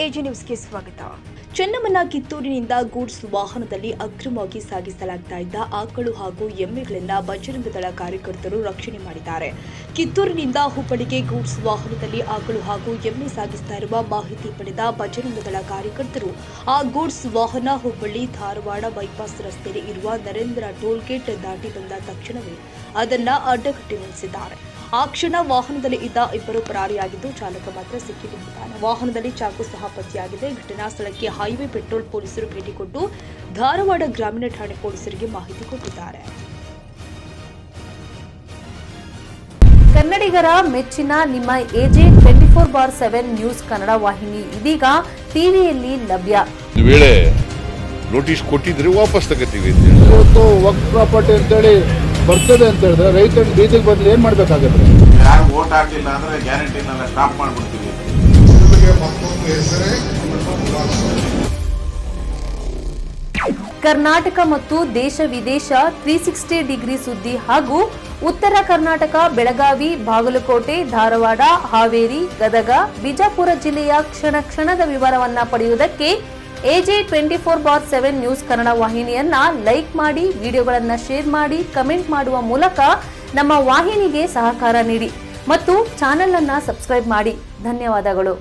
AG ನ್ಯೂಸ್ಗೆ ಸ್ವಾಗತ. ಚೆನ್ನಮ್ಮನ ಕಿತ್ತೂರಿನಿಂದ goods ವಾಹನದಲ್ಲಿ ಅಕ್ರಮವಾಗಿ ಸಾಗಿಸಲಾಗ್ತಾ ಇದ್ದ ಆಕಳು ಹಾಗೂ ಎಮ್ಮೆಗಳನ್ನು ಬಜರಂಗ ದಳ ಕಾರ್ಯಕರ್ತರು ರಕ್ಷಣೆ ಮಾಡಿದ್ದಾರೆ. ಕಿತ್ತೂರಿನಿಂದ ಹುಬ್ಬಳ್ಳಿಗೆ ಗೂಡ್ಸ್ ವಾಹನದಲ್ಲಿ ಆಕಳು ಹಾಗೂ ಎಮ್ಮೆ ಸಾಗಿಸ್ತಾ ಇರುವ ಮಾಹಿತಿ ಪಡೆದ ಬಜರಂಗ ದಳ ಕಾರ್ಯಕರ್ತರು ಆ ಗೂಡ್ಸ್ ವಾಹನ ಹುಬ್ಬಳ್ಳಿ ಧಾರವಾಡ ಬೈಪಾಸ್ ರಸ್ತೆಯಲ್ಲಿ ಇರುವ ನರೇಂದ್ರ ಟೋಲ್ಗೇಟ್ ದಾಟಿ ಬಂದ ತಕ್ಷಣವೇ ಅದನ್ನ ಅಡ್ಡಗಟ್ಟಿ ನಿಲ್ಲಿಸಿದ್ದಾರೆ. ಆ ಕ್ಷಣ ವಾಹನದಲ್ಲಿ ಇದ್ದ ಇಬ್ಬರು ಪರಾರಿಯಾಗಿದ್ದು, ಚಾಲಕ ಮಾತ್ರ ಸಿಕ್ಕಿಬಿದ್ದಿದ್ದಾನೆ. ವಾಹನದಲ್ಲಿ ಚಾಕು ಸಹ ಪತ್ತೆಯಾಗಿದೆ. ಘಟನಾ ಸ್ಥಳಕ್ಕೆ ಹೈವೇ ಪೆಟ್ರೋಲ್ ಪೊಲೀಸರು ಭೇಟಿ ಕೊಟ್ಟು ಧಾರವಾಡ ಗ್ರಾಮೀಣ ಠಾಣೆ ಪೊಲೀಸರಿಗೆ ಮಾಹಿತಿ ಕೊಟ್ಟಿದ್ದಾರೆ. ಕನ್ನಡಿಗರ ಮೆಚ್ಚಿನ ನಿಮ್ಮ ಎಜೆ 24/7 ನ್ಯೂಸ್ ಕನ್ನಡ ವಾಹಿನಿ ಇದೀಗ ಟಿವಿಯಲ್ಲಿ ಲಭ್ಯ. ವೇಳೆ ನೋಟಿಸ್ ಕೊಟ್ಟಿದ್ರೆ ವಾಪಸ್ ತಗೋತೀವಿ. ಇವತ್ತು ವಕ್ಫ್ ಪ್ರಾಪರ್ಟಿ ಅಂತೇಳಿ ಬರ್ತದೆ ಅಂತ ಹೇಳಿದ್ರೆ ರೈತರ ಬೀದಿಗೆ ಬದಲು ಏನ್ ಮಾಡ್ಬೇಕಾಗತ್ತೆ? ಯಾರು ವೋಟ್ ಹಾಕಿಲ್ಲ ಅಂದ್ರೆ ಗ್ಯಾರಂಟಿನೆಲ್ಲ ಸ್ಟಾಪ್ ಮಾಡ್ಬಿಡ್ತೀವಿ. ಕರ್ನಾಟಕ ಮತ್ತು ದೇಶ ವಿದೇಶ 360 ಡಿಗ್ರಿ ಸುದ್ದಿ ಹಾಗೂ ಉತ್ತರ ಕರ್ನಾಟಕ, ಬೆಳಗಾವಿ, ಬಾಗಲಕೋಟೆ, ಧಾರವಾಡ, ಹಾವೇರಿ, ಗದಗ, ಬಿಜಾಪುರ ಜಿಲ್ಲೆಯ ಕ್ಷಣ ಕ್ಷಣದ ವಿವರವನ್ನ ಪಡೆಯುವುದಕ್ಕೆ ಎಜೆ 24/7 ನ್ಯೂಸ್ ಕನ್ನಡ ವಾಹಿನಿಯನ್ನ ಲೈಕ್ ಮಾಡಿ, ವಿಡಿಯೋಗಳನ್ನ ಶೇರ್ ಮಾಡಿ, ಕಮೆಂಟ್ ಮಾಡುವ ಮೂಲಕ ನಮ್ಮ ವಾಹಿನಿಗೆ ಸಹಕಾರ ನೀಡಿ ಮತ್ತು ಚಾನೆಲ್ ಅನ್ನ ಸಬ್ಸ್ಕ್ರೈಬ್ ಮಾಡಿ. ಧನ್ಯವಾದಗಳು.